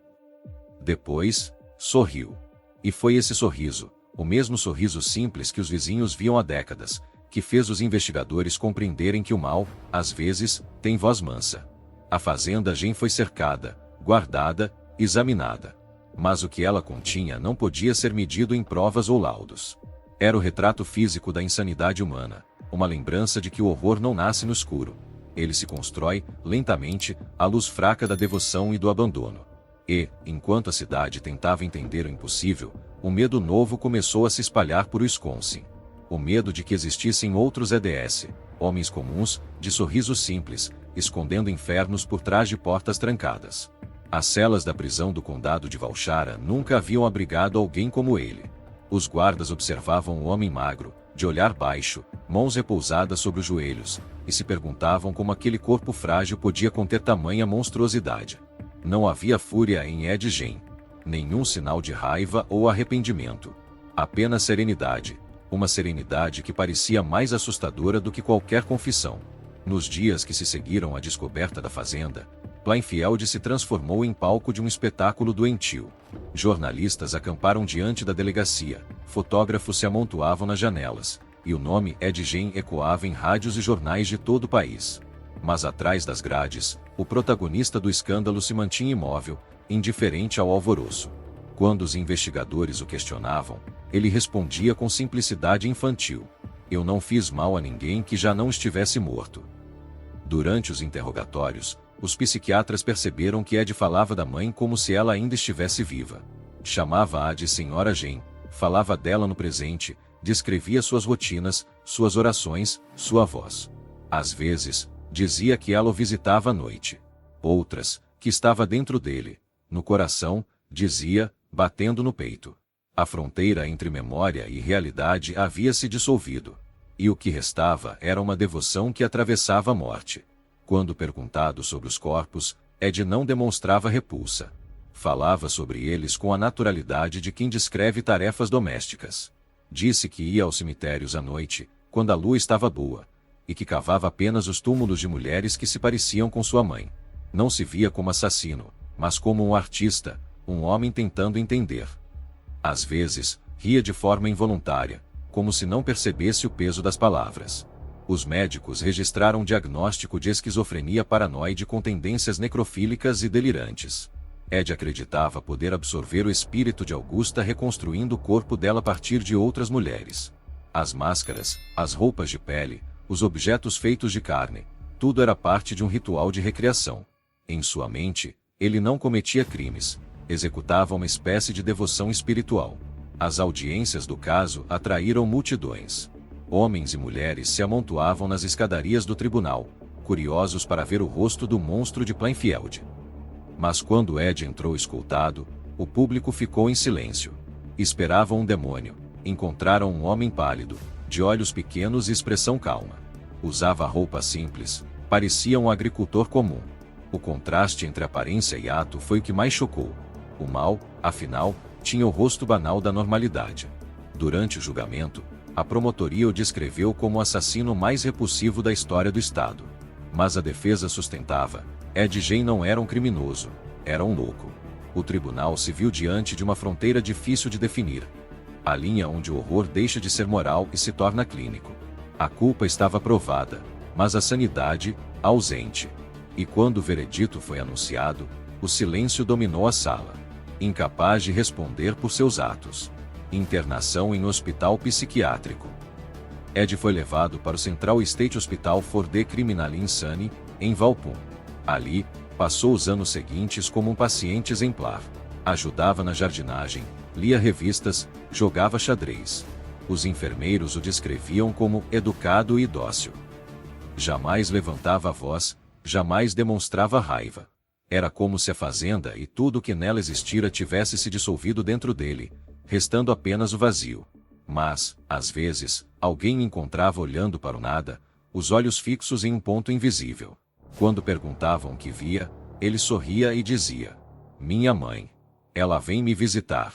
Depois, sorriu. E foi esse sorriso, o mesmo sorriso simples que os vizinhos viam há décadas, que fez os investigadores compreenderem que o mal, às vezes, tem voz mansa. A fazenda Jane foi cercada, guardada, examinada. Mas o que ela continha não podia ser medido em provas ou laudos. Era o retrato físico da insanidade humana, uma lembrança de que o horror não nasce no escuro. Ele se constrói, lentamente, à luz fraca da devoção e do abandono. E, enquanto a cidade tentava entender o impossível, um medo novo começou a se espalhar por Wisconsin. O medo de que existissem outros EDS, homens comuns, de sorriso simples, escondendo infernos por trás de portas trancadas. As celas da prisão do condado de Valshara nunca haviam abrigado alguém como ele. Os guardas observavam o homem magro, de olhar baixo, mãos repousadas sobre os joelhos, e se perguntavam como aquele corpo frágil podia conter tamanha monstruosidade. Não havia fúria em Ed Gein. Nenhum sinal de raiva ou arrependimento. Apenas serenidade. Uma serenidade que parecia mais assustadora do que qualquer confissão. Nos dias que se seguiram à descoberta da fazenda, Plainfield se transformou em palco de um espetáculo doentio. Jornalistas acamparam diante da delegacia, fotógrafos se amontoavam nas janelas, e o nome Ed Gein ecoava em rádios e jornais de todo o país. Mas atrás das grades, o protagonista do escândalo se mantinha imóvel, indiferente ao alvoroço. Quando os investigadores o questionavam, ele respondia com simplicidade infantil: "Eu não fiz mal a ninguém que já não estivesse morto." Durante os interrogatórios, os psiquiatras perceberam que Ed falava da mãe como se ela ainda estivesse viva. Chamava-a de Senhora Gein, falava dela no presente, descrevia suas rotinas, suas orações, sua voz. Às vezes, dizia que ela o visitava à noite. Outras, que estava dentro dele, no coração, dizia, batendo no peito. A fronteira entre memória e realidade havia se dissolvido. E o que restava era uma devoção que atravessava a morte. Quando perguntado sobre os corpos, Ed não demonstrava repulsa. Falava sobre eles com a naturalidade de quem descreve tarefas domésticas. Disse que ia aos cemitérios à noite, quando a lua estava boa, e que cavava apenas os túmulos de mulheres que se pareciam com sua mãe. Não se via como assassino, mas como um artista, um homem tentando entender. Às vezes, ria de forma involuntária, como se não percebesse o peso das palavras. Os médicos registraram um diagnóstico de esquizofrenia paranoide com tendências necrofílicas e delirantes. Ed acreditava poder absorver o espírito de Augusta reconstruindo o corpo dela a partir de outras mulheres. As máscaras, as roupas de pele, os objetos feitos de carne, tudo era parte de um ritual de recriação. Em sua mente, ele não cometia crimes, executava uma espécie de devoção espiritual. As audiências do caso atraíram multidões. Homens e mulheres se amontoavam nas escadarias do tribunal, curiosos para ver o rosto do monstro de Plainfield. Mas quando Ed entrou escoltado, o público ficou em silêncio. Esperavam um demônio. Encontraram um homem pálido, de olhos pequenos e expressão calma. Usava roupa simples, parecia um agricultor comum. O contraste entre aparência e ato foi o que mais chocou. O mal, afinal, tinha o rosto banal da normalidade. Durante o julgamento, a promotoria o descreveu como o assassino mais repulsivo da história do Estado. Mas a defesa sustentava: Ed Gein não era um criminoso, era um louco. O tribunal se viu diante de uma fronteira difícil de definir. A linha onde o horror deixa de ser moral e se torna clínico. A culpa estava provada, mas a sanidade, ausente. E quando o veredito foi anunciado, o silêncio dominou a sala. Incapaz de responder por seus atos. Internação em hospital psiquiátrico. Ed foi levado para o Central State Hospital for the Criminally Insane, em Valpum. Ali, passou os anos seguintes como um paciente exemplar. Ajudava na jardinagem, lia revistas, jogava xadrez. Os enfermeiros o descreviam como educado e dócil. Jamais levantava a voz, jamais demonstrava raiva. Era como se a fazenda e tudo o que nela existira tivesse se dissolvido dentro dele, restando apenas o vazio. Mas, às vezes, alguém encontrava olhando para o nada, os olhos fixos em um ponto invisível. Quando perguntavam o que via, ele sorria e dizia: "Minha mãe. Ela vem me visitar."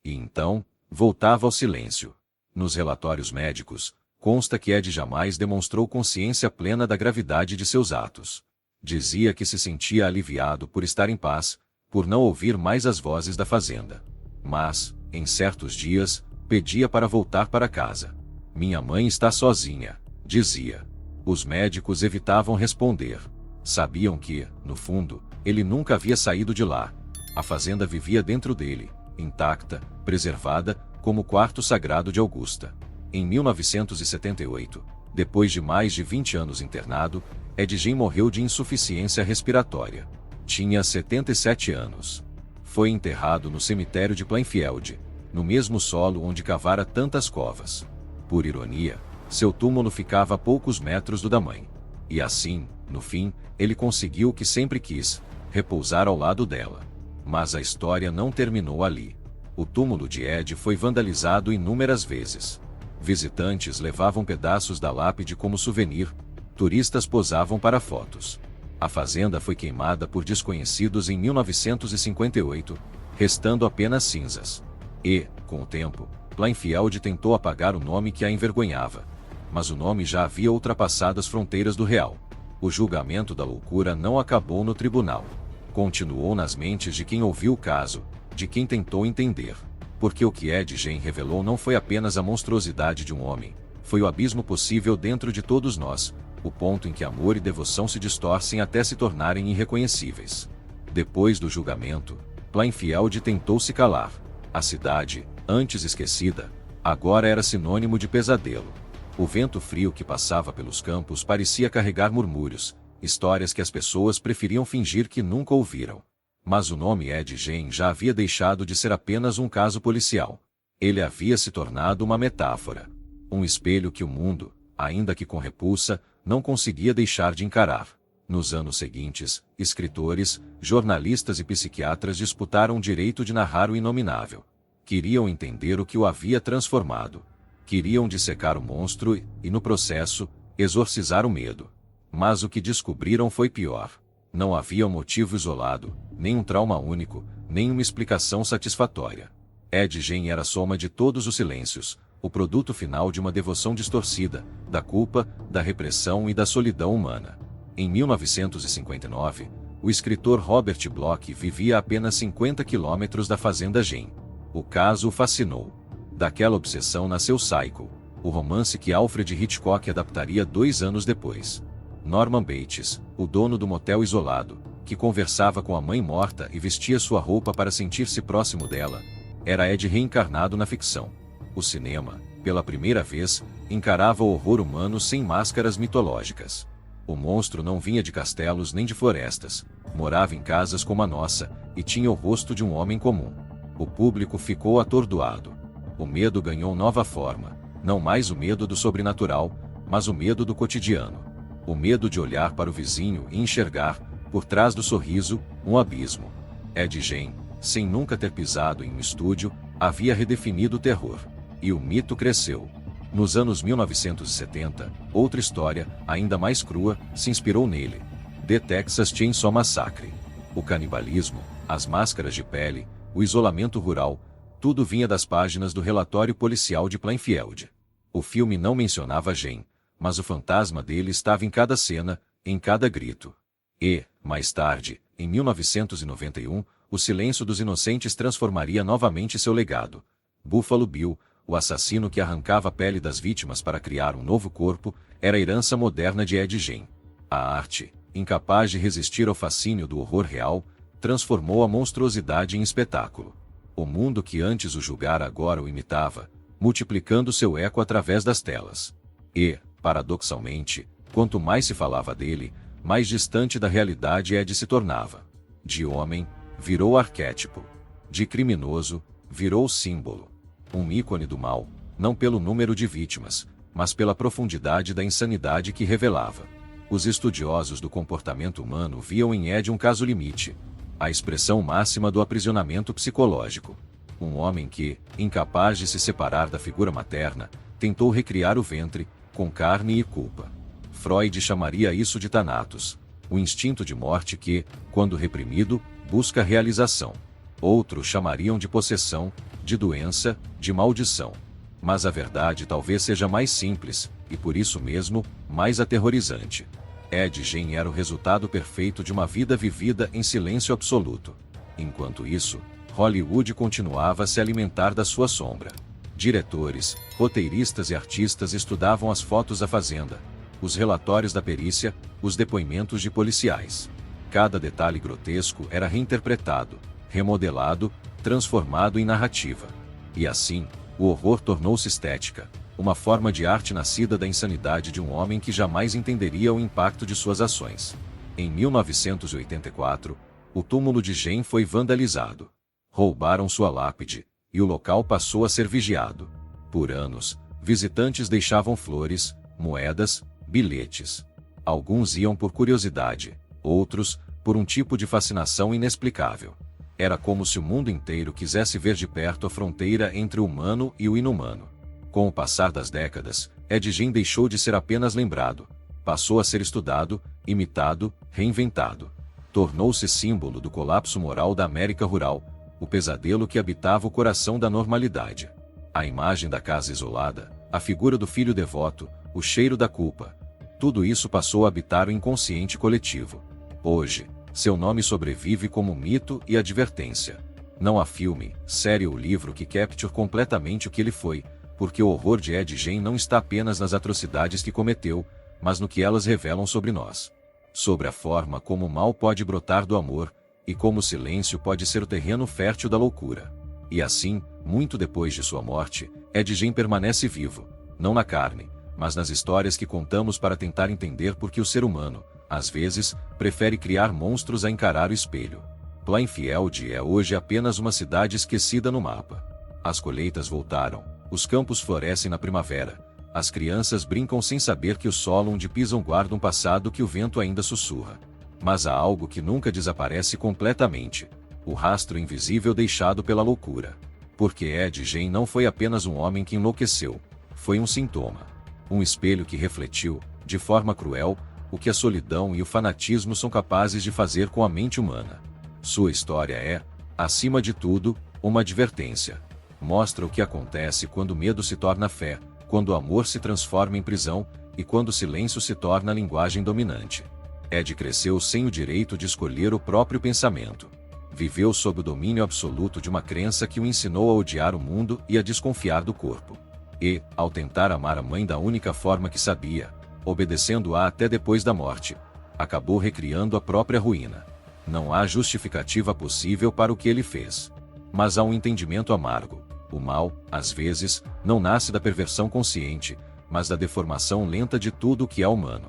E então, voltava ao silêncio. Nos relatórios médicos, consta que Ed jamais demonstrou consciência plena da gravidade de seus atos. Dizia que se sentia aliviado por estar em paz, por não ouvir mais as vozes da fazenda. Mas, em certos dias, pedia para voltar para casa. "Minha mãe está sozinha", dizia. Os médicos evitavam responder. Sabiam que, no fundo, ele nunca havia saído de lá. A fazenda vivia dentro dele, intacta, preservada, como o quarto sagrado de Augusta. Em 1978, depois de mais de 20 anos internado, Ed Gein morreu de insuficiência respiratória. Tinha 77 anos. Foi enterrado no cemitério de Plainfield, no mesmo solo onde cavara tantas covas. Por ironia, seu túmulo ficava a poucos metros do da mãe. E assim, no fim, ele conseguiu o que sempre quis: repousar ao lado dela. Mas a história não terminou ali. O túmulo de Ed foi vandalizado inúmeras vezes. Visitantes levavam pedaços da lápide como souvenir, turistas posavam para fotos. A fazenda foi queimada por desconhecidos em 1958, restando apenas cinzas. E, com o tempo, Plainfield tentou apagar o nome que a envergonhava. Mas o nome já havia ultrapassado as fronteiras do real. O julgamento da loucura não acabou no tribunal. Continuou nas mentes de quem ouviu o caso, de quem tentou entender. Porque o que Ed Gein revelou não foi apenas a monstruosidade de um homem, foi o abismo possível dentro de todos nós, o ponto em que amor e devoção se distorcem até se tornarem irreconhecíveis. Depois do julgamento, Plainfield tentou se calar. A cidade, antes esquecida, agora era sinônimo de pesadelo. O vento frio que passava pelos campos parecia carregar murmúrios, histórias que as pessoas preferiam fingir que nunca ouviram. Mas o nome Ed Gein já havia deixado de ser apenas um caso policial. Ele havia se tornado uma metáfora. Um espelho que o mundo, ainda que com repulsa, não conseguia deixar de encarar. Nos anos seguintes, escritores, jornalistas e psiquiatras disputaram o direito de narrar o inominável. Queriam entender o que o havia transformado. Queriam dissecar o monstro e, no processo, exorcizar o medo. Mas o que descobriram foi pior. Não havia um motivo isolado, nem um trauma único, nem uma explicação satisfatória. Ed Gein era a soma de todos os silêncios, o produto final de uma devoção distorcida, da culpa, da repressão e da solidão humana. Em 1959, o escritor Robert Bloch vivia a apenas 50 quilômetros da fazenda Gein. O caso o fascinou. Daquela obsessão nasceu Psycho, o romance que Alfred Hitchcock adaptaria 2 anos depois. Norman Bates, o dono do motel isolado, que conversava com a mãe morta e vestia sua roupa para sentir-se próximo dela, era Ed reencarnado na ficção. O cinema, pela primeira vez, encarava o horror humano sem máscaras mitológicas. O monstro não vinha de castelos nem de florestas, morava em casas como a nossa, e tinha o rosto de um homem comum. O público ficou atordoado. O medo ganhou nova forma, não mais o medo do sobrenatural, mas o medo do cotidiano. O medo de olhar para o vizinho e enxergar, por trás do sorriso, um abismo. Ed Gein, sem nunca ter pisado em um estúdio, havia redefinido o terror. E o mito cresceu. Nos anos 1970, outra história, ainda mais crua, se inspirou nele. The Texas Chainsaw Massacre. O canibalismo, as máscaras de pele, o isolamento rural, tudo vinha das páginas do relatório policial de Plainfield. O filme não mencionava Gein, mas o fantasma dele estava em cada cena, em cada grito. E, mais tarde, em 1991, o silêncio dos inocentes transformaria novamente seu legado. Buffalo Bill, o assassino que arrancava a pele das vítimas para criar um novo corpo, era a herança moderna de Ed Gein. A arte, incapaz de resistir ao fascínio do horror real, transformou a monstruosidade em espetáculo. O mundo que antes o julgara agora o imitava, multiplicando seu eco através das telas. E, paradoxalmente, quanto mais se falava dele, mais distante da realidade Ed se tornava. De homem, virou arquétipo. De criminoso, virou símbolo. Um ícone do mal, não pelo número de vítimas, mas pela profundidade da insanidade que revelava. Os estudiosos do comportamento humano viam em Ed um caso limite, a expressão máxima do aprisionamento psicológico. Um homem que, incapaz de se separar da figura materna, tentou recriar o ventre, com carne e culpa. Freud chamaria isso de Thanatos, o instinto de morte que, quando reprimido, busca realização. Outros chamariam de possessão, de doença, de maldição. Mas a verdade talvez seja mais simples, e por isso mesmo, mais aterrorizante. Ed Gein era o resultado perfeito de uma vida vivida em silêncio absoluto. Enquanto isso, Hollywood continuava a se alimentar da sua sombra. Diretores, roteiristas e artistas estudavam as fotos da fazenda, os relatórios da perícia, os depoimentos de policiais. Cada detalhe grotesco era reinterpretado, remodelado, transformado em narrativa. E assim, o horror tornou-se estética, uma forma de arte nascida da insanidade de um homem que jamais entenderia o impacto de suas ações. Em 1984, o túmulo de Gein foi vandalizado. Roubaram sua lápide, e o local passou a ser vigiado. Por anos, visitantes deixavam flores, moedas, bilhetes. Alguns iam por curiosidade, outros, por um tipo de fascinação inexplicável. Era como se o mundo inteiro quisesse ver de perto a fronteira entre o humano e o inumano. Com o passar das décadas, Ed Gein deixou de ser apenas lembrado, passou a ser estudado, imitado, reinventado. Tornou-se símbolo do colapso moral da América rural, o pesadelo que habitava o coração da normalidade. A imagem da casa isolada, a figura do filho devoto, o cheiro da culpa. Tudo isso passou a habitar o inconsciente coletivo. Hoje, seu nome sobrevive como mito e advertência. Não há filme, série ou livro que capture completamente o que ele foi, porque o horror de Ed Gein não está apenas nas atrocidades que cometeu, mas no que elas revelam sobre nós. Sobre a forma como o mal pode brotar do amor, e como o silêncio pode ser o terreno fértil da loucura. E assim, muito depois de sua morte, Ed Gein permanece vivo, não na carne, mas nas histórias que contamos para tentar entender por que o ser humano, às vezes, prefere criar monstros a encarar o espelho. Plainfield é hoje apenas uma cidade esquecida no mapa. As colheitas voltaram, os campos florescem na primavera, as crianças brincam sem saber que o solo onde pisam guarda um passado que o vento ainda sussurra. Mas há algo que nunca desaparece completamente: o rastro invisível deixado pela loucura. Porque Ed Gein não foi apenas um homem que enlouqueceu, foi um sintoma. Um espelho que refletiu, de forma cruel, o que a solidão e o fanatismo são capazes de fazer com a mente humana. Sua história é, acima de tudo, uma advertência. Mostra o que acontece quando o medo se torna fé, quando o amor se transforma em prisão, e quando o silêncio se torna a linguagem dominante. Ed cresceu sem o direito de escolher o próprio pensamento. Viveu sob o domínio absoluto de uma crença que o ensinou a odiar o mundo e a desconfiar do corpo. E, ao tentar amar a mãe da única forma que sabia, obedecendo-a até depois da morte, acabou recriando a própria ruína. Não há justificativa possível para o que ele fez. Mas há um entendimento amargo. O mal, às vezes, não nasce da perversão consciente, mas da deformação lenta de tudo o que é humano.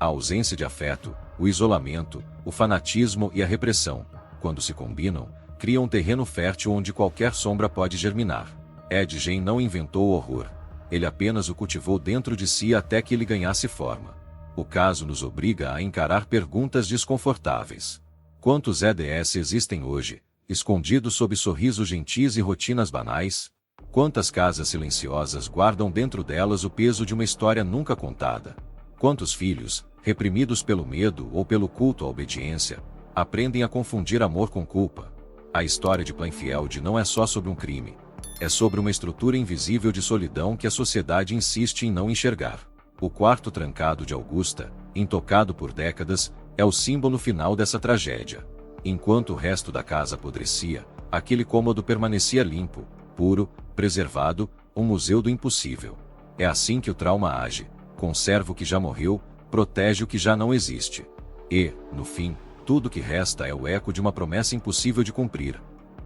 A ausência de afeto, o isolamento, o fanatismo e a repressão, quando se combinam, criam um terreno fértil onde qualquer sombra pode germinar. Ed Gein não inventou o horror. Ele apenas o cultivou dentro de si até que ele ganhasse forma. O caso nos obriga a encarar perguntas desconfortáveis. Quantos EDS existem hoje, escondidos sob sorrisos gentis e rotinas banais? Quantas casas silenciosas guardam dentro delas o peso de uma história nunca contada? Quantos filhos, reprimidos pelo medo ou pelo culto à obediência, aprendem a confundir amor com culpa? A história de Plainfield não é só sobre um crime. É sobre uma estrutura invisível de solidão que a sociedade insiste em não enxergar. O quarto trancado de Augusta, intocado por décadas, é o símbolo final dessa tragédia. Enquanto o resto da casa apodrecia, aquele cômodo permanecia limpo, puro, preservado, um museu do impossível. É assim que o trauma age. Conserva o que já morreu, protege o que já não existe. E, no fim, tudo que resta é o eco de uma promessa impossível de cumprir.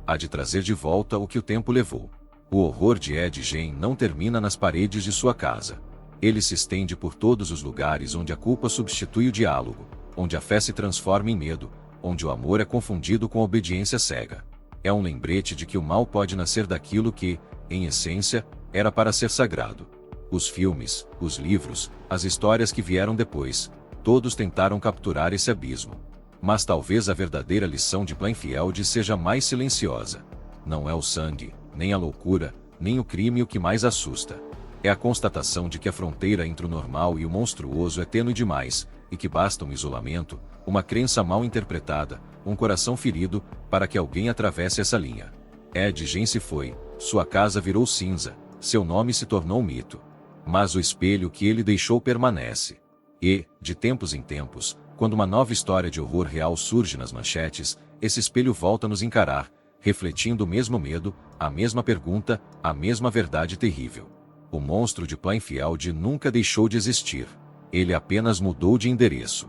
Há de trazer de volta o que o tempo levou. O horror de Ed Gein não termina nas paredes de sua casa. Ele se estende por todos os lugares onde a culpa substitui o diálogo, onde a fé se transforma em medo, onde o amor é confundido com a obediência cega. É um lembrete de que o mal pode nascer daquilo que, em essência, era para ser sagrado. Os filmes, os livros, as histórias que vieram depois, todos tentaram capturar esse abismo. Mas talvez a verdadeira lição de Plainfield seja mais silenciosa. Não é o sangue, nem a loucura, nem o crime o que mais assusta. É a constatação de que a fronteira entre o normal e o monstruoso é tênue demais, e que basta um isolamento, uma crença mal interpretada, um coração ferido, para que alguém atravesse essa linha. Ed Gein se foi, sua casa virou cinza, seu nome se tornou mito. Mas o espelho que ele deixou permanece. E, de tempos em tempos, quando uma nova história de horror real surge nas manchetes, esse espelho volta a nos encarar, refletindo o mesmo medo, a mesma pergunta, a mesma verdade terrível. O monstro de Plainfield nunca deixou de existir. Ele apenas mudou de endereço.